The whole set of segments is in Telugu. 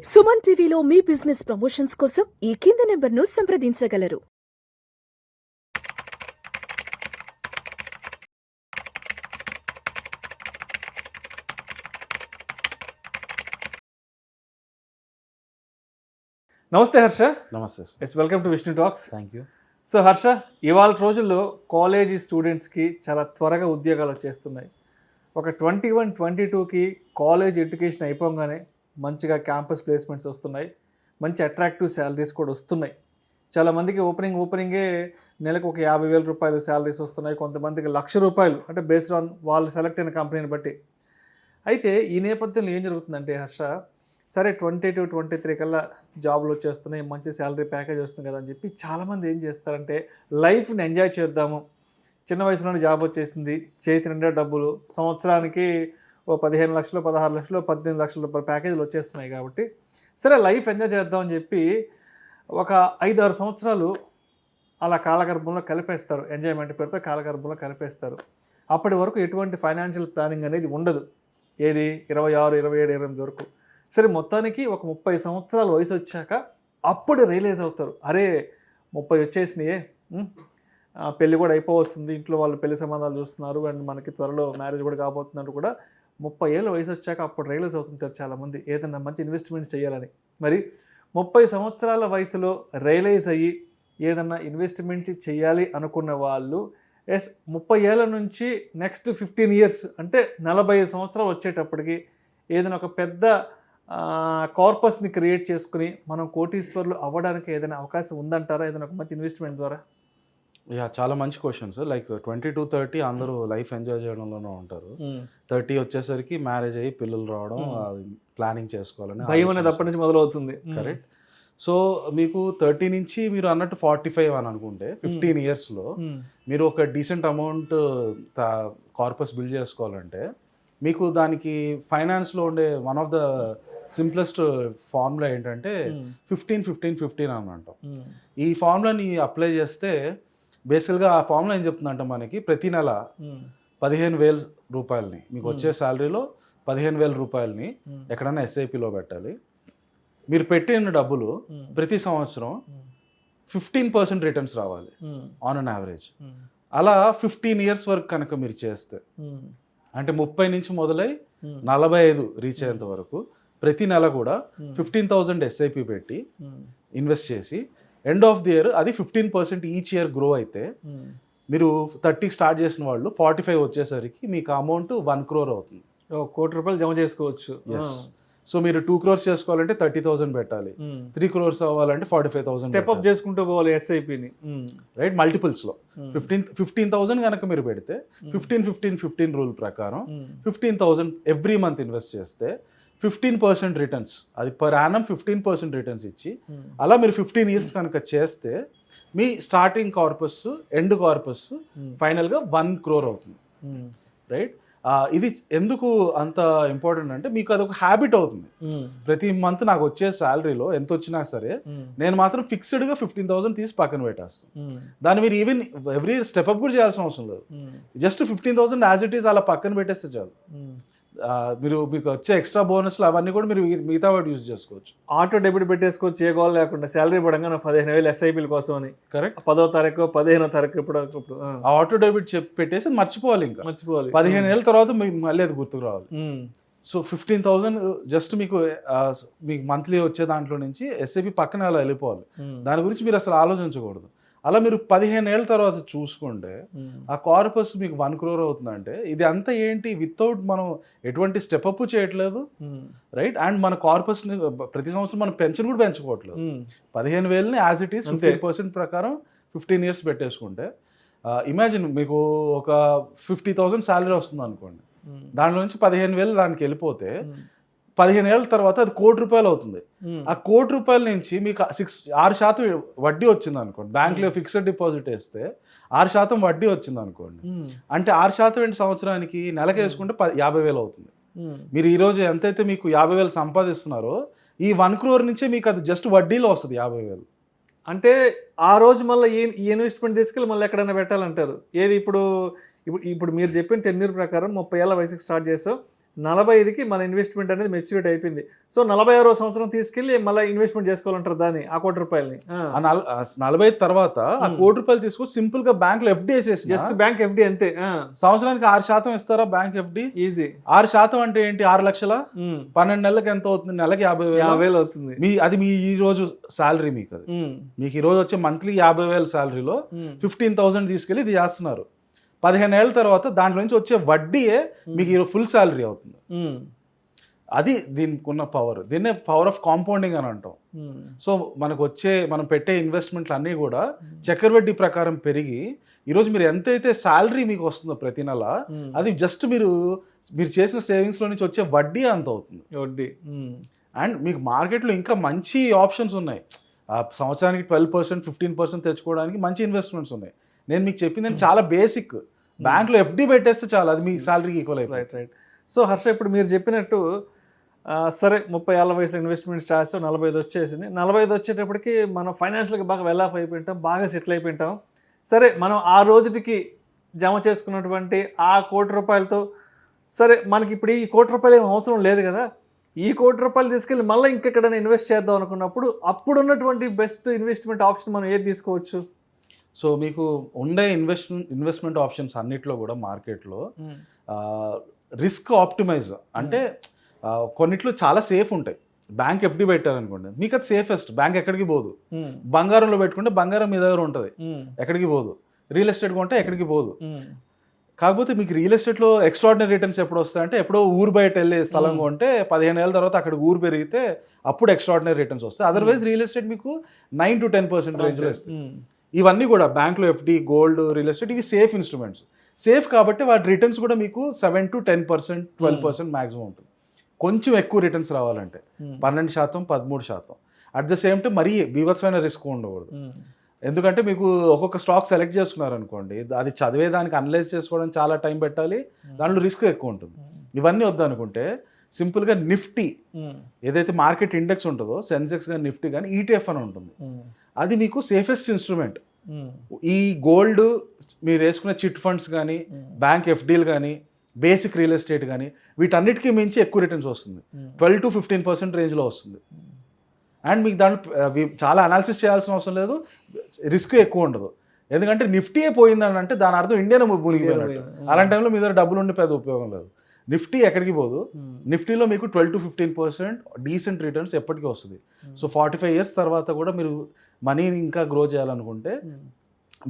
సుమన్ టీవీలో మీ బిజినెస్ ప్రమోషన్స్ కోసం ఈ కింది నెంబర్ను సంప్రదించగలరు. నమస్తే హర్ష. నమస్తే sir. Yes, welcome to Vishnu talks. Thank you. So Harsha, ఇవాళ రోజుల్లో కాలేజీ స్టూడెంట్స్కి చాలా త్వరగా ఉద్యోగాలు వచ్చేస్తున్నాయి. ఒక 21-22కి కాలేజ్ ఎడ్యుకేషన్ అయిపోగానే మంచిగా క్యాంపస్ ప్లేస్మెంట్స్ వస్తున్నాయి, మంచి అట్రాక్టివ్ శాలరీస్ కూడా వస్తున్నాయి. చాలామందికి ఓపెనింగే నెలకు ఒక 50,000 రూపాయలు శాలరీస్ వస్తున్నాయి, కొంతమందికి ₹1,00,000, అంటే బేస్డ్ ఆన్ వాళ్ళు సెలెక్ట్ అయిన కంపెనీని బట్టి. అయితే ఈ నేపథ్యంలో ఏం జరుగుతుందంటే హర్ష, సరే 22-23 కల్లా జాబులు వచ్చేస్తున్నాయి, మంచి శాలరీ ప్యాకేజ్ వస్తుంది కదా అని చెప్పి చాలామంది ఏం చేస్తారంటే లైఫ్ని ఎంజాయ్ చేద్దాము, చిన్న వయసులోనే జాబ్ వచ్చేసింది, చేతి నిండా డబ్బులు, సంవత్సరానికి ఓ 15 లక్షలు, 16 లక్షలు, 18 లక్షల రూపాయల ప్యాకేజీలు వచ్చేస్తున్నాయి కాబట్టి సరే లైఫ్ ఎంజాయ్ చేద్దామని చెప్పి ఒక 5-6 సంవత్సరాలు అలా కాలగర్భంలో కలిపేస్తారు, ఎంజాయ్మెంట్ పేరుతో కాలగర్భంలో కలిపేస్తారు. అప్పటి వరకు ఎటువంటి ఫైనాన్షియల్ ప్లానింగ్ అనేది ఉండదు. ఏది 26, 27, 28 వరకు. సరే మొత్తానికి ఒక 30 సంవత్సరాల వయసు వచ్చాక అప్పుడు రియలైజ్ అవుతారు, అరే 30 వచ్చేసినాయే, పెళ్ళి కూడా అయిపోవస్తుంది, ఇంట్లో వాళ్ళు పెళ్లి సంబంధాలు చూస్తున్నారు, అండ్ మనకి త్వరలో మ్యారేజ్ కూడా కాబోతున్నట్టు కూడా 30 ఏళ్ళ వయసు వచ్చాక అప్పుడు రియలైజ్ అవుతుంటారు చాలామంది ఏదైనా మంచి ఇన్వెస్ట్మెంట్ చేయాలని. మరి 30 సంవత్సరాల వయసులో రియలైజ్ అయ్యి ఏదన్నా ఇన్వెస్ట్మెంట్ చేయాలి అనుకున్న వాళ్ళు 30 ఏళ్ళ నుంచి నెక్స్ట్ 15 ఇయర్స్ అంటే 45 సంవత్సరాలు వచ్చేటప్పటికి ఏదైనా ఒక పెద్ద కార్పస్ని క్రియేట్ చేసుకుని మనం కోటీశ్వర్లు అవ్వడానికి ఏదైనా అవకాశం ఉందంటారా, ఏదైనా ఒక మంచి ఇన్వెస్ట్మెంట్ ద్వారా? చాలా మంచి క్వశ్చన్ సార్. లైక్ 22-30 అందరూ లైఫ్ ఎంజాయ్ చేయడంలోనే ఉంటారు. 30 వచ్చేసరికి మ్యారేజ్ అయ్యి పిల్లలు రావడం, ప్లానింగ్ చేసుకోవాలని భయం అనేది అప్పటి నుంచి మొదలవుతుంది. కరెక్ట్. సో మీకు 30 నుంచి మీరు అన్నట్టు 45 అని అనుకుంటే 15 ఇయర్స్లో మీరు ఒక డీసెంట్ అమౌంట్ కార్పస్ బిల్డ్ చేసుకోవాలంటే మీకు దానికి ఫైనాన్స్లో ఉండే one of the simplest formula ఏంటంటే 15-15-15 అని అంటాం. ఈ ఫార్ములాని అప్లై చేస్తే బేసికల్గా ఆ ఫార్ములా ఏం చెప్తుందంటే మనకి ప్రతి నెల 15,000 రూపాయలని మీకు వచ్చే శాలరీలో 15,000 రూపాయలని ఎక్కడైనా ఎస్ఐపిలో పెట్టాలి. మీరు పెట్టిన డబ్బులు ప్రతి సంవత్సరం 15% రిటర్న్స్ రావాలి ఆన్ అన్ యావరేజ్. అలా 15 ఇయర్స్ వరకు కనుక మీరు చేస్తే, అంటే 30 నుంచి మొదలై 45 రీచ్ అయ్యేంత వరకు ప్రతి నెల కూడా 15,000 ఎస్ఐపి పెట్టి ఇన్వెస్ట్ చేసి ఎండ్ ఆఫ్ ది ఇయర్ అది 15% ఈచ్ ఇయర్ గ్రో అయితే మీరు 30 స్టార్ట్ చేసిన వాళ్ళు 45 వచ్చేసరికి మీకు అమౌంట్ 1 crore అవుతుంది. ₹1 కోటి జమ చేసుకోవచ్చు. సో మీరు 2 crores చేసుకోవాలంటే 30,000 పెట్టాలి, 3 crores అవ్వాలంటే 45,000 స్టెప్ అప్ చేసుకుంటూ పోవాలి ఎస్ఐపిని. రైట్, మల్టిపుల్స్లో 15,000 కనుక మీరు పెడితే 15-15-15 రూల్ ప్రకారం 15,000 ఎవ్రీ మంత్ ఇన్వెస్ట్ చేస్తే 15% రిటర్న్స్, అది పర్ యానం 15% రిటర్న్స్ ఇచ్చి అలా మీరు 15 ఇయర్స్ కనుక చేస్తే మీ స్టార్టింగ్ కార్పస్ ఎండ్ కార్పస్ ఫైనల్గా 1 crore అవుతుంది. రైట్, ఇది ఎందుకు అంత ఇంపార్టెంట్ అంటే మీకు అదొక హ్యాబిట్ అవుతుంది. ప్రతి మంత్ నాకు వచ్చే శాలరీలో ఎంత వచ్చినా సరే నేను మాత్రం ఫిక్స్డ్గా 15,000 తీసి పక్కన పెట్టేస్తాను. దాన్ని మీరు ఈవెన్ ఎవ్రీ స్టెప్ అప్ కూడా చేయాల్సిన అవసరం లేదు. జస్ట్ 15,000 యాజ్ ఇట్ ఈస్ అలా పక్కన పెట్టేస్తే చాలు. మీకు వచ్చే ఎక్స్ట్రా బోనస్లు అవన్నీ కూడా మీరు మిగతా వాటి యూజ్ చేసుకోవచ్చు. ఆటో డెబిట్ పెట్టేసుకోవచ్చు, ఏ గోల్ లేకుండా. శాలరీ పడంగా 15,000 ఎస్ఐపీల కోసం అని. కరెక్ట్. 10వ తారీఖు 15వ తారీఖు ఇప్పుడు ఆ ఆటో డెబిట్ పెట్టేసి మర్చిపోవాలి. ఇంకా 15 ఏళ్ళ తర్వాత మళ్ళీ అది గుర్తుకు రావాలి. సో 15,000 జస్ట్ మీకు మంత్లీ వచ్చే దాంట్లో నుంచి ఎస్ఐపి పక్కన అలా వెళ్ళిపోవాలి. దాని గురించి మీరు అసలు ఆలోచించకూడదు. అలా మీరు 15 ఏళ్ళ తర్వాత చూసుకుంటే ఆ కార్పస్ మీకు 1 crore అవుతుందంటే ఇది అంతా ఏంటి, వితౌట్ మనం ఎటువంటి స్టెప్ అప్ చేయట్లేదు. రైట్, అండ్ మన కార్పస్ని ప్రతి సంవత్సరం మనం పెన్షన్ కూడా పెంచుకోవట్లేదు. 15,000ని యాజ్ ఇట్ ఈస్ 15% ప్రకారం 15 ఇయర్స్ పెట్టేసుకుంటే ఇమాజిన్ మీకు ఒక 50,000 శాలరీ వస్తుంది అనుకోండి, దాంట్లో నుంచి 15,000 దానికి వెళ్ళిపోతే 15 ఏళ్ళ తర్వాత అది ₹1 కోటి అవుతుంది. ఆ ₹1 కోటి నుంచి మీకు 6% వడ్డీ వచ్చింది అనుకోండి. బ్యాంక్లో ఫిక్స్డ్ డిపాజిట్ వేస్తే 6% వడ్డీ వచ్చింది అనుకోండి, అంటే 6% ఏంటి, సంవత్సరానికి నెలకి వేసుకుంటే 50,000 అవుతుంది. మీరు ఈరోజు ఎంతైతే మీకు 50,000 సంపాదిస్తున్నారో ఈ 1 crore నుంచే మీకు అది జస్ట్ వడ్డీలో వస్తుంది 50,000. అంటే ఆ రోజు మళ్ళీ ఈ ఇన్వెస్ట్మెంట్ తీసుకెళ్ళి మళ్ళీ ఎక్కడైనా పెట్టాలంటారు. ఏది ఇప్పుడు మీరు చెప్పిన 10 year ప్రకారం 30 ఏళ్ళ వయసుకి స్టార్ట్ చేసావు, 45కి మన ఇన్వెస్ట్మెంట్ అనేది మెచ్యూరిటీ అయిపోయింది. సో 46వ సంవత్సరం తీసుకెళ్ళి మళ్ళీ ఇన్వెస్ట్మెంట్ చేసుకోవాలంటారు దాన్ని, ఆ ₹1,00,00,000ని. 45 తర్వాత ఆ ₹1,00,00,000 తీసుకొని సింపుల్ గా బ్యాంక్ లో FD వేసేసి, జస్ట్ బ్యాంక్ FD అంతే. సంవత్సరానికి 6% ఇస్తారా బ్యాంక్ FD? ఈజీ. 6% అంటే ఏంటి? 6 లక్షల 12 నెలలకు ఎంత అవుతుంది? నెలకి 50,000 అవుతుంది. అది మీ ఈ రోజు శాలరీ. మీకు అది మీకు ఈ రోజు వచ్చే మంత్లీ 50,000 శాలరీలో 15,000 తీసుకెళ్ళి ఇది చేస్తున్నారు. 15 ఏళ్ళ తర్వాత దాంట్లో నుంచి వచ్చే వడ్డీయే మీకు ఫుల్ శాలరీ అవుతుంది. అది దీనికి ఉన్న పవర్. దీన్నే పవర్ ఆఫ్ కాంపౌండింగ్ అని అంటాం. సో మనం పెట్టే ఇన్వెస్ట్మెంట్లు అన్నీ కూడా చక్రవడ్డీ ప్రకారం పెరిగి ఈరోజు మీరు ఎంతైతే శాలరీ మీకు వస్తుందో ప్రతి నెల, అది జస్ట్ మీరు చేసిన సేవింగ్స్లో నుంచి వచ్చే వడ్డీ అంత అవుతుంది. వడ్డీ. అండ్ మీకు మార్కెట్లో ఇంకా మంచి ఆప్షన్స్ ఉన్నాయి. సంవత్సరానికి 12%, 15% తెచ్చుకోవడానికి మంచి ఇన్వెస్ట్మెంట్స్ ఉన్నాయి. నేను మీకు చెప్పింది చాలా బేసిక్. బ్యాంక్లో FD పెట్టేస్తే చాలా, అది మీ శాలరీకి ఈక్వల్ అయిపోయింది. రైట్. సో హర్ష, ఇప్పుడు మీరు చెప్పినట్టు సరే 30 ఏళ్ళ వయసులో ఇన్వెస్ట్మెంట్ చేస్తాం, 45 వచ్చేసింది. 45 వచ్చేటప్పటికి మనం ఫైనాన్షియల్గా బాగా వెల్ ఆఫ్ అయిపోయింటాం, బాగా సెటిల్ అయిపోయింటాం. సరే మనం ఆ రోజుకి జమ చేసుకున్నటువంటి ఆ ₹1,00,00,000తో సరే మనకి ఇప్పుడు ఈ ₹1,00,00,000 ఏం అవసరం లేదు కదా, ఈ ₹1,00,00,000 తీసుకెళ్ళి మళ్ళీ ఇంకెక్కడైనా ఇన్వెస్ట్ చేద్దాం అనుకున్నప్పుడు అప్పుడు ఉన్నటువంటి బెస్ట్ ఇన్వెస్ట్మెంట్ ఆప్షన్ మనం ఏది తీసుకోవచ్చు? సో మీకు ఉండే ఇన్వెస్ట్మెంట్ ఆప్షన్స్ అన్నిట్లో కూడా మార్కెట్లో రిస్క్ ఆప్టిమైజ్ అంటే కొన్నిట్లో చాలా సేఫ్ ఉంటాయి. బ్యాంక్ FD పెట్టారనుకోండి, మీకు అది సేఫెస్ట్. బ్యాంక్ ఎక్కడికి పోదు. బంగారంలో పెట్టుకుంటే బంగారం మీ దగ్గర ఉంటుంది, ఎక్కడికి పోదు. రియల్ ఎస్టేట్ కొంటే ఎక్కడికి పోదు. కాకపోతే మీకు రియల్ ఎస్టేట్లో ఎక్స్ట్రాడినరీ రిటర్న్స్ ఎప్పుడు వస్తాయంటే, ఎప్పుడో ఊరు బయట వెళ్ళే స్థలం కొంటే 15 ఏళ్ళ తర్వాత అక్కడ ఊరు పెరిగితే అప్పుడు ఎక్స్ట్రాడినరీ రిటర్న్స్ వస్తాయి. అదర్వైజ్ రియల్ ఎస్టేట్ మీకు 9 to 10% రేంజ్లో వస్తాయి. ఇవన్నీ కూడా బ్యాంక్లో FD, గోల్డ్, రియల్ ఎస్టేట్ ఇవి సేఫ్ ఇన్స్ట్రుమెంట్స్. సేఫ్ కాబట్టి వాటి రిటర్న్స్ కూడా మీకు 7 to 10%, 12% మ్యాక్సిమం ఉంటుంది. కొంచెం ఎక్కువ రిటర్న్స్ రావాలంటే 12%, 13%. అట్ ద సేమ్ టైం మరీ బీభత్సమైన రిస్క్ ఉండకూడదు. ఎందుకంటే మీకు ఒక్కొక్క స్టాక్ సెలెక్ట్ చేసుకున్నారనుకోండి, అది చదివేదానికి అనలైజ్ చేసుకోవడం చాలా టైం పెట్టాలి, దాంట్లో రిస్క్ ఎక్కువ ఉంటుంది. ఇవన్నీ వద్దనుకుంటే సింపుల్గా నిఫ్టీ ఏదైతే మార్కెట్ ఇండెక్స్ ఉంటుందో, సెన్సెక్స్ కానీ నిఫ్టీ కానీ ETF అని ఉంటుంది. అది మీకు సేఫెస్ట్ ఇన్స్ట్రుమెంట్. ఈ గోల్డ్, మీరు వేసుకున్న చిట్ ఫండ్స్ కానీ, బ్యాంక్ FDలు కానీ, బేసిక్ రియల్ ఎస్టేట్ కానీ, వీటన్నిటికీ మించి ఎక్కువ రిటర్న్స్ వస్తుంది. 12 to 15% రేంజ్లో వస్తుంది. అండ్ మీకు దాంట్లో చాలా అనాలిసిస్ చేయాల్సిన అవసరం లేదు, రిస్క్ ఎక్కువ ఉండదు. ఎందుకంటే నిఫ్టీయే పోయిందని అంటే దాని అర్థం ఇండియా మునిగిపోయినట్టు. అలాంటి టైంలో మీ దగ్గర డబ్బులు ఉండి పెద్ద ఉపయోగం లేదు. నిఫ్టీ ఎక్కడికి పోదు. నిఫ్టీలో మీకు 12 to 15% డీసెంట్ రిటర్న్స్ ఎప్పటికీ వస్తుంది. సో 45 years తర్వాత కూడా మీరు మనీని ఇంకా గ్రో చేయాలనుకుంటే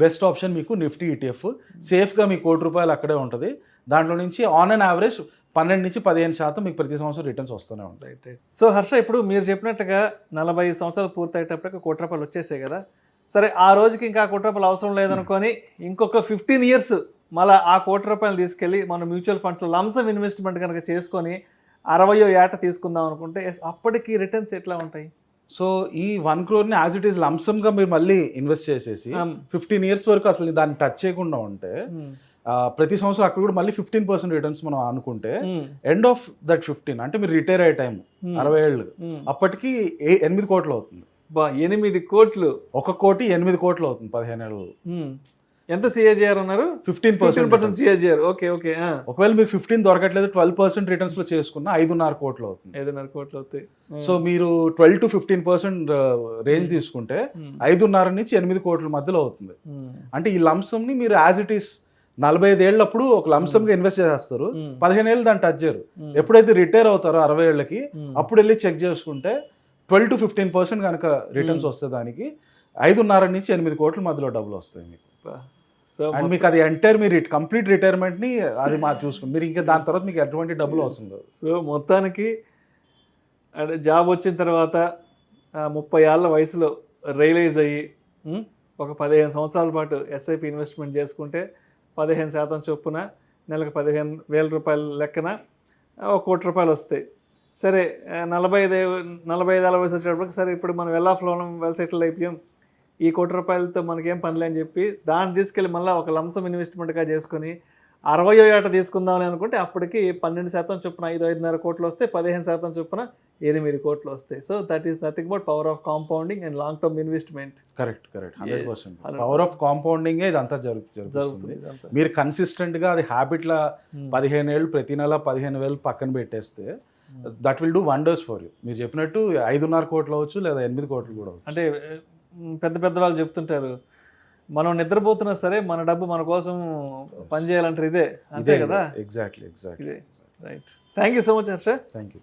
బెస్ట్ ఆప్షన్ మీకు నిఫ్టీ ETF. సేఫ్గా మీ ₹1,00,00,000 అక్కడే ఉంటుంది. దాంట్లో నుంచి ఆన్ అండ్ యావరేజ్ 12 నుంచి 15% మీకు ప్రతి సంవత్సరం రిటర్న్స్ వస్తూనే ఉంటాయి. సో హర్ష, ఇప్పుడు మీరు చెప్పినట్టుగా 45 సంవత్సరాలు పూర్తయ్యేటప్పటికి ₹1,00,00,000 వచ్చేసాయి కదా. సరే ఆ రోజుకి ఇంకా ₹1,00,00,000 అవసరం లేదనుకొని ఇంకొక 15 years మళ్ళీ ఆ ₹1,00,00,000 తీసుకెళ్ళి మనం మ్యూచువల్ ఫండ్స్లో లంసమ్ ఇన్వెస్ట్మెంట్ కనుక చేసుకొని 60వ ఏట తీసుకుందాం అనుకుంటే అప్పటికి రిటర్న్స్ ఎట్లా ఉంటాయి? సో ఈ 1 crore యాజ్ ఇట్ ఈస్ లంసమ్గా మీరు మళ్ళీ ఇన్వెస్ట్ చేసేసి 15 years వరకు అసలు దాన్ని టచ్ చేయకుండా ఉంటే ప్రతి సంవత్సరం అక్కడ కూడా మళ్ళీ 15% రిటర్న్స్ మనం అనుకుంటే ఎండ్ ఆఫ్ దట్ 15 అంటే మీరు రిటైర్ అయ్యే టైం 60 ఏళ్ళు అప్పటికి 8 కోట్లు అవుతుంది. 8 కోట్లు, 1 కోటి 8 కోట్లు అవుతుంది 15 ఏళ్ళు. ఎంత CAGR అన్నారు? 15% CAGR. ఓకే. ఒకవేళ మీకు 15 దొరకట్లేదు, 12% రిటర్న్స్ లో చేసుకున్న 5.5 కోట్లు అవుతుంది. 5.5 కోట్లు అవుతాయి. సో మీరు 12 to 15% రేంజ్ తీసుకుంటే 5.5 నుంచి 8 కోట్ల మధ్యలో అవుతుంది. అంటే ఈ లంసమ్ ని మీరు యాజ్ ఇట్ ఈస్ 45 ఏళ్ళప్పుడు ఒక లంసమ్ గా ఇన్వెస్ట్ చేస్తారు, 15 ఏళ్ళు దాన్ని టచ్ చేయరు. ఎప్పుడైతే రిటైర్ అవుతారో 60 ఏళ్ళకి అప్పుడు వెళ్ళి చెక్ చేసుకుంటే 12 to 15% కనుక రిటర్న్స్ వస్తే దానికి 5.5 నుంచి 8 కోట్ల మధ్యలో డబ్బులు వస్తాయి మీకు. సో అండ్ మీకు అది ఎంటైర్ మీరు కంప్లీట్ రిటైర్మెంట్ ని అది మాకు చూసుకుని మీరు ఇంకా దాని తర్వాత మీకు ఎటువంటి డబ్బులు అవసరం లేదు. సో మొత్తానికి జాబ్ వచ్చిన తర్వాత 30 ఏళ్ళ వయసులో రియలైజ్ అయ్యి ఒక 15 సంవత్సరాల పాటు SIP ఇన్వెస్ట్మెంట్ చేసుకుంటే 15% చొప్పున నెలకు ₹15,000 లెక్కన ₹1,00,00,000 వస్తాయి. సరే 45 వయసు వచ్చేటప్పటికి సరే ఇప్పుడు మనం వెల్ సెటిల్ అయిపోయాం, ఈ ₹1,00,00,000తో మనకేం పనిలే అని చెప్పి దాన్ని తీసుకెళ్ళి మళ్ళీ ఒక లంసమ్ ఇన్వెస్ట్మెంట్గా చేసుకొని 60 ఏట తీసుకుందామని అనుకుంటే అప్పటికి 12% చొప్పున 5-5.5 కోట్లు వస్తే 15% చొప్పున 8 కోట్లు వస్తాయి. So that is nothing but power of compounding and long term investment. Correct 100%. Power of compounding ఇదంతా జరుగుతుంది. మీరు కన్సిస్టెంట్ గా అది హ్యాబిట్ లా 15 ఏళ్ళు ప్రతి నెల 15,000 పక్కన పెట్టేస్తే that will do wonders for you. మీరు చెప్పినట్టు 5.5 కోట్లు అవచ్చు లేదా 8 కోట్లు కూడా అవచ్చు. అంటే పెద్ద పెద్ద వాళ్ళు చెప్తుంటారు, మనం నిద్రపోతున్నా సరే మన డబ్బు మన కోసం పనిచేయాలంటారు. ఇదే అంతే కదా. Exactly right. Thank you so much sir. Thank you.